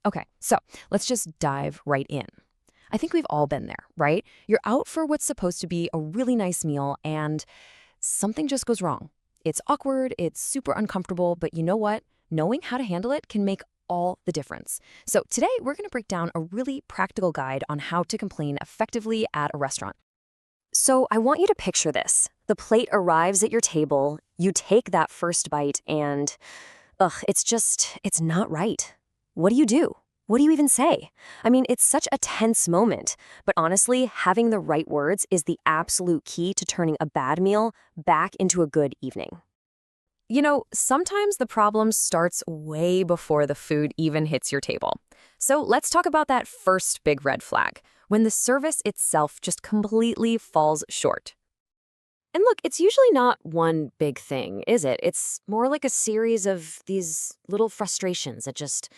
Okay, so let's just dive right in. I think we've all been there, right? You're out for what's supposed to be a really nice meal and something just goes wrong. It's awkward, it's super uncomfortable, but you know what? Knowing how to handle it can make all the difference. So today we're going to break down a really practical guide on how to complain effectively at a restaurant. So I want you to picture this. The plate arrives at your table, you take that first bite, and it's not right. What do you do? What do you even say? I mean, it's such a tense moment, but honestly, having the right words is the absolute key to turning a bad meal back into a good evening. Sometimes the problem starts way before the food even hits your table. So let's talk about that first big red flag, when the service itself just completely falls short. And look, it's usually not one big thing, is it? It's more like a series of these little frustrations that just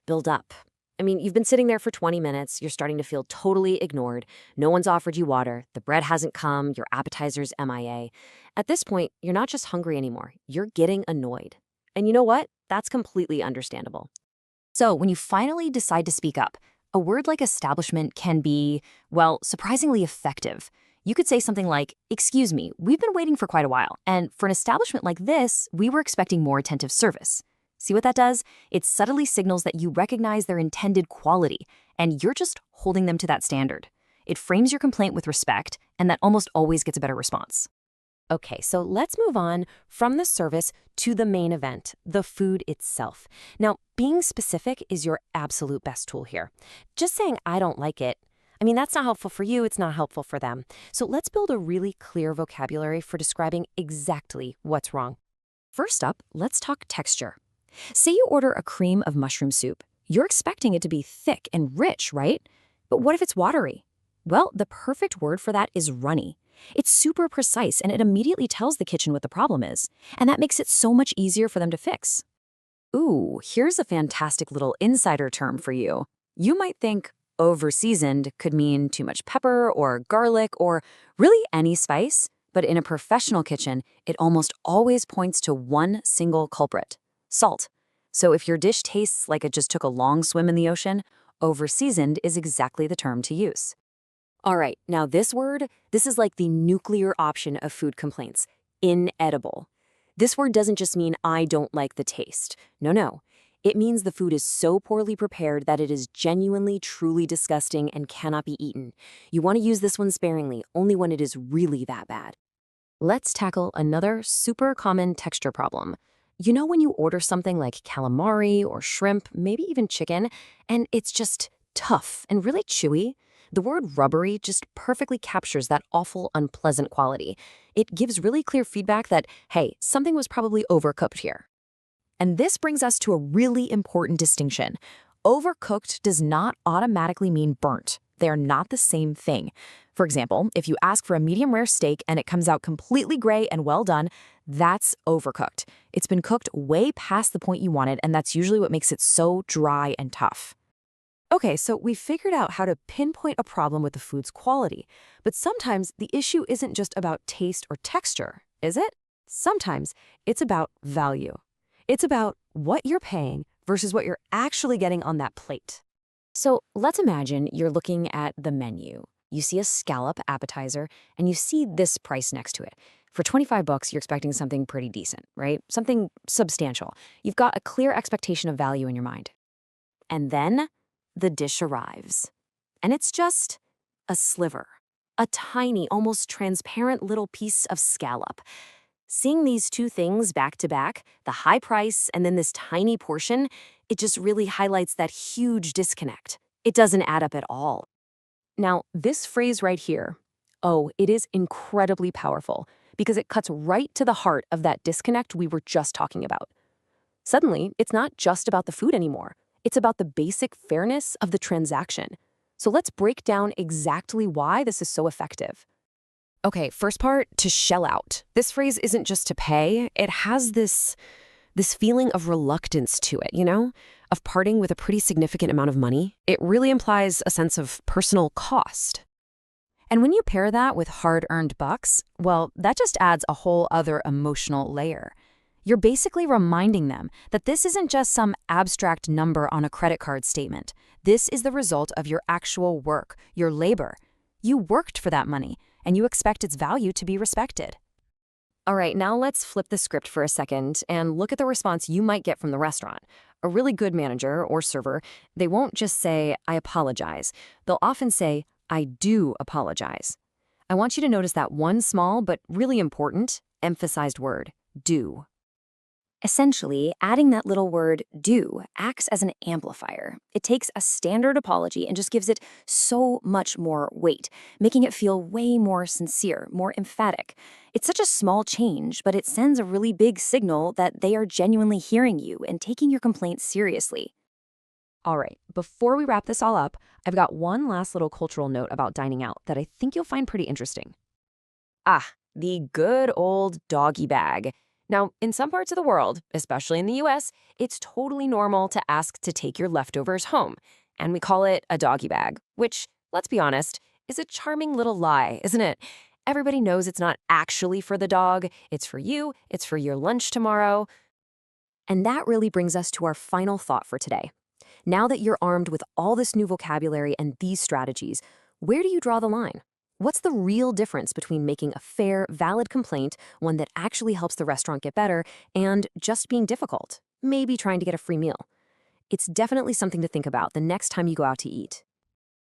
build up. I mean, you've been sitting there for 20 minutes, you're starting to feel totally ignored, no one's offered you water, the bread hasn't come, your appetizer's MIA. At this point, you're not just hungry anymore, you're getting annoyed. And you know what? That's completely understandable. So when you finally decide to speak up, a word like establishment can be, well, surprisingly effective. You could say something like, "Excuse me, we've been waiting for quite a while, and for an establishment like this, we were expecting more attentive service." See what that does? It subtly signals that you recognize their intended quality, and you're just holding them to that standard. It frames your complaint with respect, and that almost always gets a better response. Okay, so let's move on from the service to the main event, the food itself. Now, being specific is your absolute best tool here. Just saying, "I don't like it," I mean, that's not helpful for you, it's not helpful for them. So let's build a really clear vocabulary for describing exactly what's wrong. First up, let's talk texture. Say you order a cream of mushroom soup. You're expecting it to be thick and rich, right? But what if it's watery? Well, the perfect word for that is runny. It's super precise and it immediately tells the kitchen what the problem is. And that makes it so much easier for them to fix. Ooh, here's a fantastic little insider term for you. You might think over-seasoned could mean too much pepper or garlic or really any spice, but in a professional kitchen, it almost always points to one single culprit: salt. So if your dish tastes like it just took a long swim in the ocean, over-seasoned is exactly the term to use. All right, now this is like the nuclear option of food complaints: inedible. This word doesn't just mean I don't like the taste. No. It means the food is so poorly prepared that it is genuinely, truly disgusting and cannot be eaten. You want to use this one sparingly, only when it is really that bad. Let's tackle another super common texture problem. You know when you order something like calamari or shrimp, maybe even chicken, and it's just tough and really chewy? The word rubbery just perfectly captures that awful, unpleasant quality. It gives really clear feedback that, hey, something was probably overcooked here. And this brings us to a really important distinction. Overcooked does not automatically mean burnt. They are not the same thing. For example, if you ask for a medium rare steak and it comes out completely gray and well done, that's overcooked. It's been cooked way past the point you wanted, and that's usually what makes it so dry and tough. Okay, so we figured out how to pinpoint a problem with the food's quality. But sometimes the issue isn't just about taste or texture, is it? Sometimes it's about value. It's about what you're paying versus what you're actually getting on that plate. So let's imagine you're looking at the menu. You see a scallop appetizer, and you see this price next to it. For 25 bucks, you're expecting something pretty decent, right? Something substantial. You've got a clear expectation of value in your mind. And then the dish arrives. And it's just a sliver, a tiny, almost transparent little piece of scallop. Seeing these two things back to back, the high price and then this tiny portion, it just really highlights that huge disconnect. It doesn't add up at all. Now, this phrase right here, oh, it is incredibly powerful because it cuts right to the heart of that disconnect we were just talking about. Suddenly, it's not just about the food anymore. It's about the basic fairness of the transaction. So let's break down exactly why this is so effective. Okay, first part, to shell out. This phrase isn't just to pay. It has this feeling of reluctance to it, of parting with a pretty significant amount of money. It really implies a sense of personal cost. And when you pair that with hard-earned bucks, well, that just adds a whole other emotional layer. You're basically reminding them that this isn't just some abstract number on a credit card statement. This is the result of your actual work, your labor. You worked for that money, and you expect its value to be respected. All right, now let's flip the script for a second and look at the response you might get from the restaurant. A really good manager or server, they won't just say, "I apologize." They'll often say, "I do apologize." I want you to notice that one small but really important, emphasized word, do. Essentially, adding that little word do acts as an amplifier. It takes a standard apology and just gives it so much more weight, making it feel way more sincere, more emphatic. It's such a small change, but it sends a really big signal that they are genuinely hearing you and taking your complaint seriously. All right, before we wrap this all up, I've got one last little cultural note about dining out that I think you'll find pretty interesting. The good old doggy bag. Now, in some parts of the world, especially in the US, it's totally normal to ask to take your leftovers home. And we call it a doggy bag, which, let's be honest, is a charming little lie, isn't it? Everybody knows it's not actually for the dog, it's for you, it's for your lunch tomorrow. And that really brings us to our final thought for today. Now that you're armed with all this new vocabulary and these strategies, where do you draw the line? What's the real difference between making a fair, valid complaint, one that actually helps the restaurant get better, and just being difficult, maybe trying to get a free meal? It's definitely something to think about the next time you go out to eat.